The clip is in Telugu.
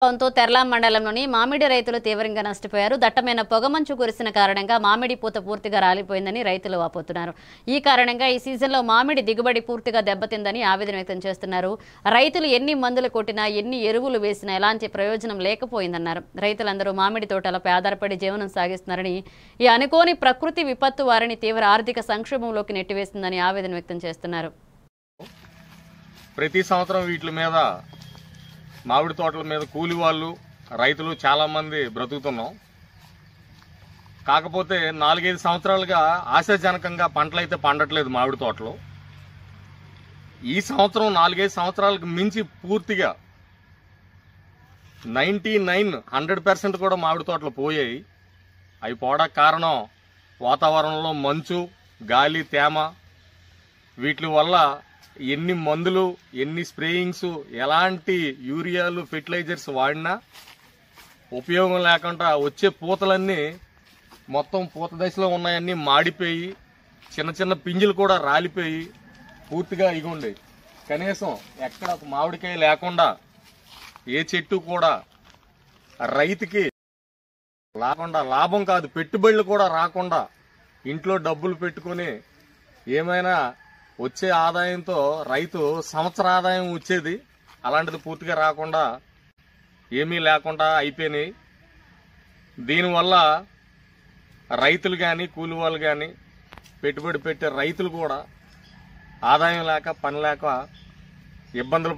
తో తెర్లాం మండలంలోని మామిడి రైతులు తీవ్రంగా నష్టపోయారు. దట్టమైన పొగమంచు కురిసిన కారణంగా మామిడి పూత పూర్తిగా రాలిపోయిందని రైతులు వాపోతున్నారు. ఈ కారణంగా ఈ సీజన్లో మామిడి దిగుబడి పూర్తిగా దెబ్బతిందని ఆవేదన వ్యక్తం చేస్తున్నారు. రైతులు ఎన్ని మందులు కొట్టినా, ఎన్ని ఎరువులు వేసినా ఎలాంటి ప్రయోజనం లేకపోయిందన్నారు. రైతులందరూ మామిడి తోటలపై ఆధారపడి జీవనం సాగిస్తున్నారని, ఈ అనుకోని ప్రకృతి విపత్తు వారిని తీవ్ర ఆర్థిక సంక్షోభంలోకి నెట్టివేస్తుందని ఆవేదన వ్యక్తం చేస్తున్నారు. ప్రతి సంవత్సరం వీటి మీద మామిడి తోటల మీద కూలి వాళ్ళు రైతులు చాలా మంది బ్రతుకుతున్నాం. కాకపోతే 4-5 సంవత్సరాలుగా ఆశాజనకంగా పంటలైతే పండట్లేదు మామిడి తోటలు. ఈ సంవత్సరం 4-5 సంవత్సరాలకు మించి పూర్తిగా 100% కూడా మామిడి తోటలు పోయాయి. అవి పోవడానికి కారణం వాతావరణంలో మంచు, గాలి, తేమ, వీటి వల్ల ఎన్ని మందులు, ఎన్ని స్ప్రేయింగ్స్, ఎలాంటి యూరియాలు, ఫెర్టిలైజర్స్ వాడినా ఉపయోగం లేకుండా వచ్చే పూతలన్నీ మొత్తం పూత దశలో ఉన్నాయన్నీ మాడిపోయి చిన్న చిన్న పింజలు కూడా రాలిపోయి పూర్తిగా ఇగుండే. కనీసం ఎక్కడ ఒక మామిడికాయ లేకుండా ఏ చెట్టు కూడా రైతుకి లాభం కాదు, పెట్టుబడులు కూడా రాకుండా ఇంట్లో డబ్బులు పెట్టుకుని ఏమైనా వచ్చే ఆదాయంతో రైతు సంవత్సర ఆదాయం వచ్చేది, అలాంటిది పూర్తిగా రాకుండా ఏమీ లేకుండా అయిపోయినాయి. దీనివల్ల రైతులు కానీ, కూలి వాళ్ళు కానీ, పెట్టుబడి పెట్టే రైతులు కూడా ఆదాయం లేక, పని లేక ఇబ్బందులు